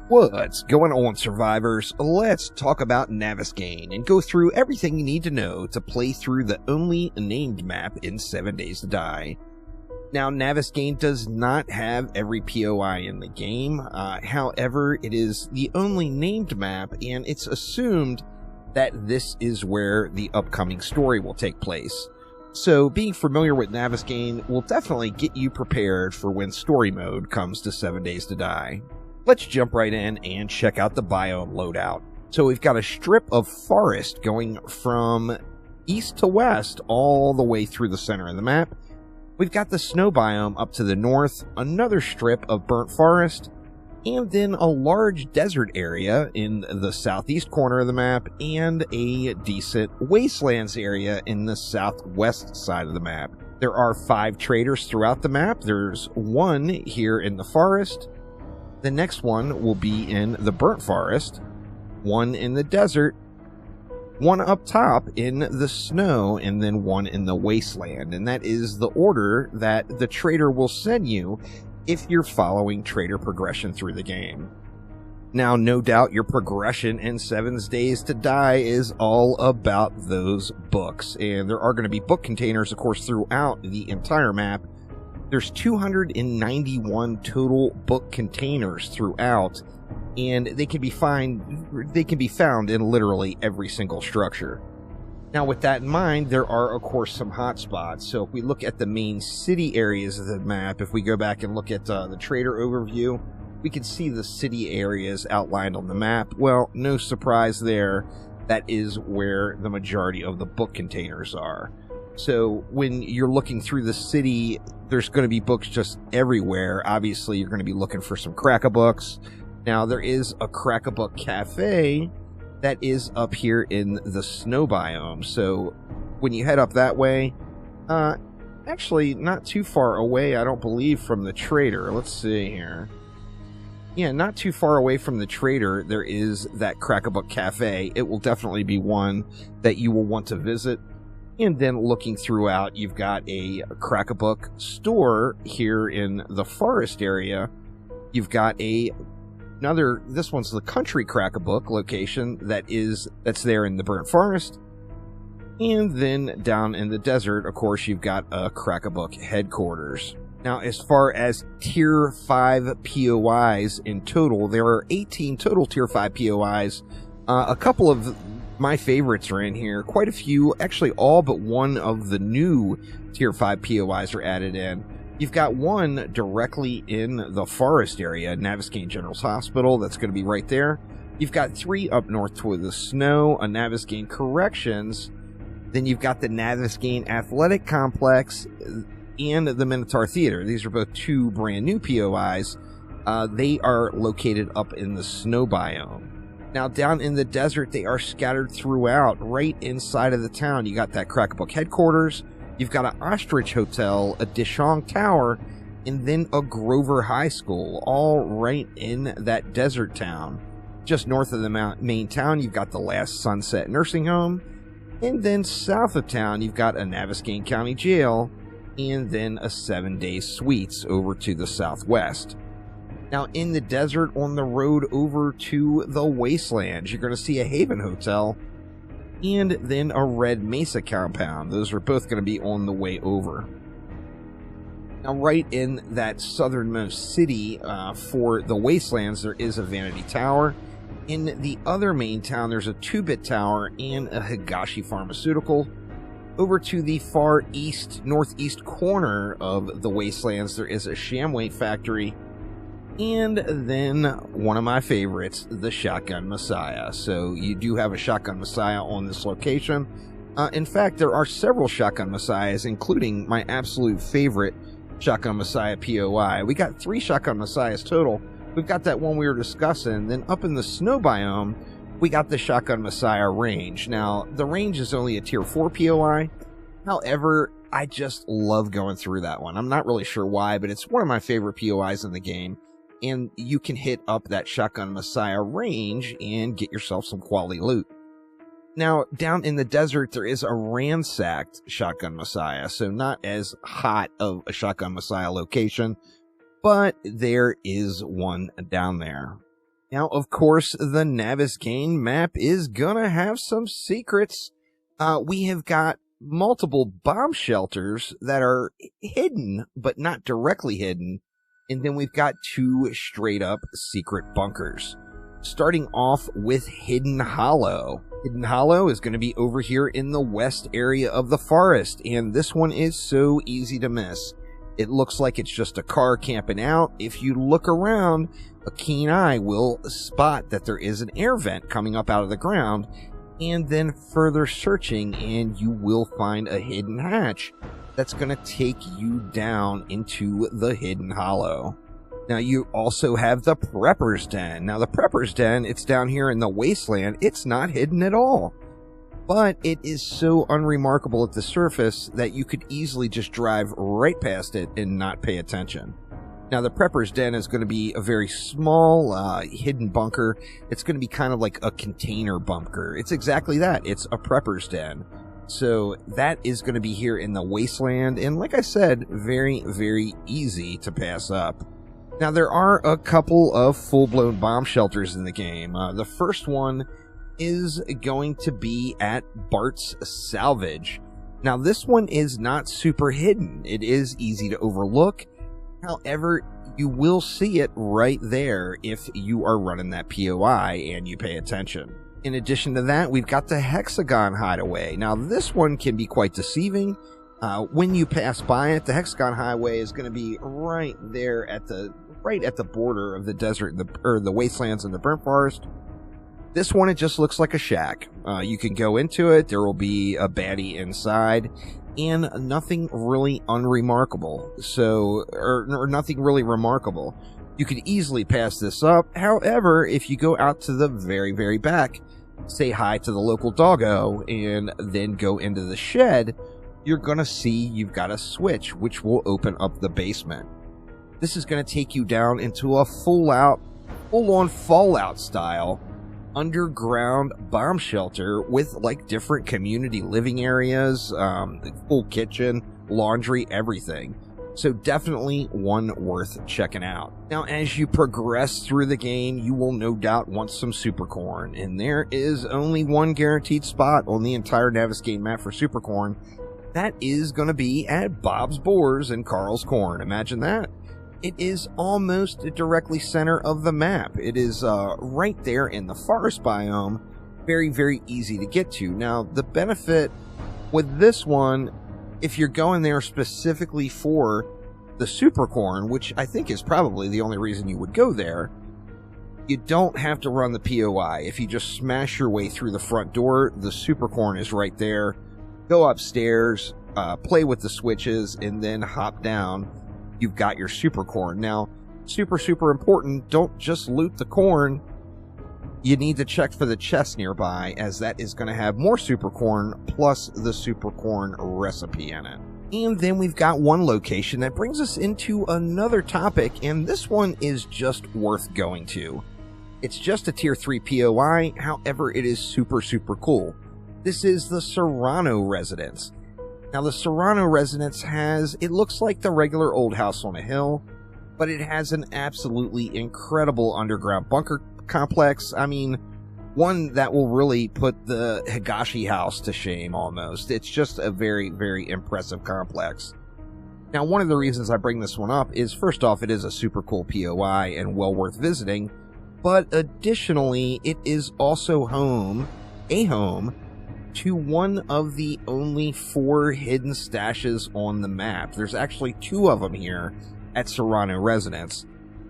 What's going on, survivors? Let's talk about Navesgane and go through everything you need to know to play through the only named map in 7 Days to Die. Now, Navesgane does not have every POI in the game, however, it is the only named map, and it's assumed that this is where the upcoming story will take place. So, being familiar with Navesgane will definitely get you prepared for when story mode comes to 7 Days to Die. Let's jump right in and check out the biome loadout. So we've got a strip of forest going from east to west all the way through the center of the map. We've got the snow biome up to the north, another strip of burnt forest, and then a large desert area in the southeast corner of the map, and a decent wastelands area in the southwest side of the map. There are 5 traders throughout the map. There's one here in the forest. The next one will be in the burnt forest, one in the desert, one up top in the snow, and then one in the wasteland. And that is the order that the trader will send you if you're following trader progression through the game. Now, no doubt your progression in 7 Days to Die is all about those books. And there are going to be book containers, of course, throughout the entire map. There's 291 total book containers throughout, and they can be found in literally every single structure. Now, with that in mind, there are, of course, some hotspots. So if we look at the main city areas of the map, if we go back and look at the trader overview, we can see the city areas outlined on the map. Well, no surprise there. That is where the majority of the book containers are. So when you're looking through the city, there's going to be books just everywhere. Obviously, you're going to be looking for some crack-a-books. Now, there is a crack-a-book cafe that is up here in the snow biome. So when you head up that way, actually not too far away, I don't believe, from the trader. Let's see here. Yeah, not too far away from the trader, there is that crack-a-book cafe. It will definitely be one that you will want to visit. And then looking throughout, you've got a crack-a-book store here in the forest area. You've got another, this one's the country crack-a-book location that's there in the burnt forest. And then down in the desert, of course, you've got a crack-a-book headquarters. Now, as far as Tier 5 POIs in total, there are 18 total Tier 5 POIs. A couple of my favorites are in here. Quite a few, actually all but one of the new Tier 5 POIs are added in. You've got one directly in the forest area, Navesgane General's Hospital, that's going to be right there. You've got 3 up north toward the snow, a Navesgane Corrections, then you've got the Navesgane Athletic Complex, and the Minotaur Theater. These are both 2 brand new POIs. They are located up in the snow biome. Now, down in the desert, they are scattered throughout, right inside of the town. You got that crack-a-book headquarters, you've got an Ostrich Hotel, a Dishong Tower, and then a Grover High School, all right in that desert town. Just north of the main town, you've got the Last Sunset Nursing Home, and then south of town, you've got a Navesgane County Jail, and then a 7 Day Suites over to the southwest. Now, in the desert, on the road over to the wastelands, you're going to see a Haven Hotel and then a Red Mesa compound. Those are both going to be on the way over. Now, right in that southernmost city for the wastelands, there is a Vanity Tower. In the other main town, there's a 2-bit tower and a Higashi Pharmaceutical. Over to the far east, northeast corner of the wastelands, there is a Shamway factory. And then one of my favorites, the Shotgun Messiah. So you do have a Shotgun Messiah on this location. In fact, there are several Shotgun Messiahs, including my absolute favorite Shotgun Messiah POI. We got 3 Shotgun Messiahs total. We've got that one we were discussing. Then up in the snow biome, we got the Shotgun Messiah range. Now, the range is only a Tier 4 POI. However, I just love going through that one. I'm not really sure why, but it's one of my favorite POIs in the game. And you can hit up that Shotgun Messiah range and get yourself some quality loot. Now, down in the desert, there is a ransacked Shotgun Messiah, so not as hot of a Shotgun Messiah location, but there is one down there. Now, of course, the Navesgane map is gonna have some secrets. We have got multiple bomb shelters that are hidden, but not directly hidden. And then we've got 2 straight up secret bunkers. Starting off with Hidden Hollow. Hidden Hollow is going to be over here in the west area of the forest, and this one is so easy to miss. It looks like it's just a car camping out. If you look around, a keen eye will spot that there is an air vent coming up out of the ground, and then further searching and you will find a hidden hatch that's going to take you down into the Hidden Hollow. Now, you also have the Prepper's Den. Now, the Prepper's Den, it's down here in the wasteland. It's not hidden at all. But it is so unremarkable at the surface that you could easily just drive right past it and not pay attention. Now, the Prepper's Den is going to be a very small, hidden bunker. It's going to be kind of like a container bunker. It's exactly that. It's a Prepper's Den. So that is going to be here in the wasteland. And like I said, very, very easy to pass up. Now, there are a couple of full-blown bomb shelters in the game. The first one is going to be at Bart's Salvage. Now, this one is not super hidden. It is easy to overlook. However, you will see it right there if you are running that POI and you pay attention. In addition to that, we've got the Hexagon Hideaway. Now, this one can be quite deceiving. When you pass by it, the Hexagon Highway is going to be right there at the border of the desert, the wastelands and the burnt forest. This one, it just looks like a shack. You can go into it. There will be a baddie inside, and nothing really unremarkable. Or nothing really remarkable. You could easily pass this up. However, if you go out to the very, very back, say hi to the local doggo, and then go into the shed, you're going to see you've got a switch, which will open up the basement. This is going to take you down into a full-on Fallout style underground bomb shelter with like different community living areas, full kitchen, laundry, everything. So definitely one worth checking out. Now, as you progress through the game, you will no doubt want some supercorn, and there is only one guaranteed spot on the entire Navesgane map for supercorn. That is going to be at Bob's Boars and Carl's Corn. Imagine that. It is almost directly center of the map. It is right there in the forest biome. Very, very easy to get to. Now, the benefit with this one, if you're going there specifically for the supercorn, which I think is probably the only reason you would go there, you don't have to run the POI. If you just smash your way through the front door, the supercorn is right there. Go upstairs, play with the switches, and then hop down. You've got your supercorn. Now, super, super important, don't just loot the corn. You need to check for the chest nearby, as that is going to have more supercorn plus the supercorn recipe in it. And then we've got one location that brings us into another topic, and this one is just worth going to. It's just a tier 3 POI, however, it is super, super cool. This is the Serrano Residence. Now, the Serrano Residence it looks like the regular old house on a hill, but it has an absolutely incredible underground bunker complex. I mean, one that will really put the Higashi house to shame almost. It's just a very, very impressive complex. Now, one of the reasons I bring this one up is, first off, it is a super cool POI and well worth visiting, but additionally, it is also home to one of the only 4 hidden stashes on the map. There's actually 2 of them here at Serrano Residence.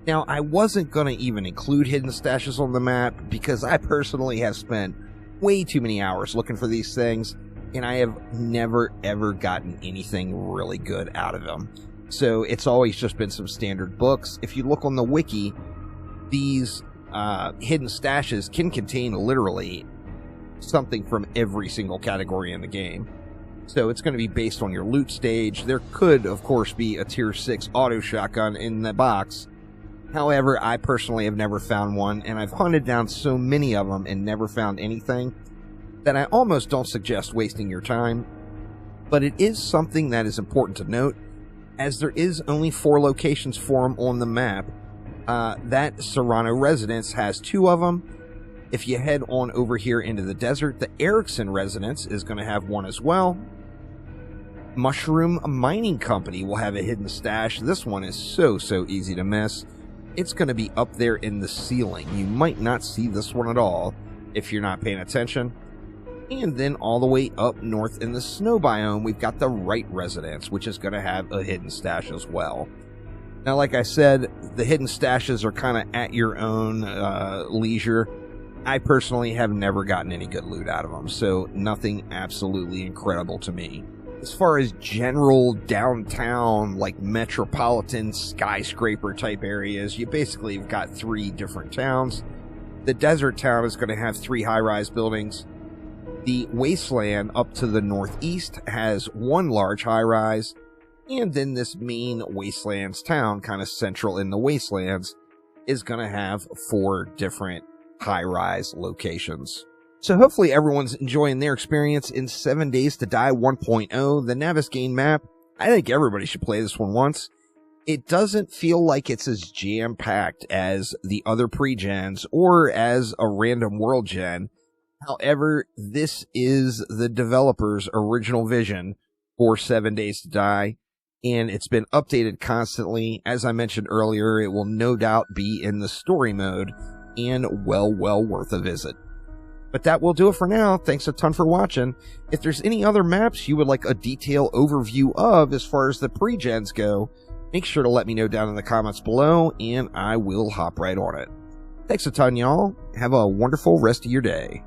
Now, I wasn't going to even include hidden stashes on the map because I personally have spent way too many hours looking for these things, and I have never, ever gotten anything really good out of them. So it's always just been some standard books. If you look on the wiki, these hidden stashes can contain literally something from every single category in the game. So it's going to be based on your loot stage. There could, of course, be a tier 6 auto shotgun in the box. However, I personally have never found one, and I've hunted down so many of them and never found anything that I almost don't suggest wasting your time. But it is something that is important to note, as there is only 4 locations for them on the map, That Serrano residence has 2 of them. If you head on over here into the desert, the Erickson residence is going to have 1 as well. Mushroom Mining Company will have a hidden stash. This one is so easy to miss. It's going to be up there in the ceiling. You might not see this one at all if you're not paying attention. And then all the way up north in the snow biome, we've got the Wright residence, which is going to have a hidden stash as well. Now, like I said, the hidden stashes are kind of at your own leisure. I personally have never gotten any good loot out of them, so nothing absolutely incredible to me. As far as general downtown, like metropolitan skyscraper type areas, you basically have got 3 different towns. The desert town is going to have 3 high-rise buildings. The wasteland up to the northeast has 1 large high-rise. And then this main wastelands town, kind of central in the wastelands, is going to have 4 different high-rise locations. So hopefully everyone's enjoying their experience in 7 Days to Die 1.0, the Navesgane map. I think everybody should play this one once. It doesn't feel like it's as jam-packed as the other pre-gens or as a random world gen. However, this is the developer's original vision for 7 Days to Die, and it's been updated constantly. As I mentioned earlier, it will no doubt be in the story mode, and well worth a visit. But that will do it for now. Thanks a ton for watching. If there's any other maps you would like a detailed overview of as far as the pre-gens go, make sure to let me know down in the comments below, and I will hop right on it. Thanks a ton, y'all. Have a wonderful rest of your day.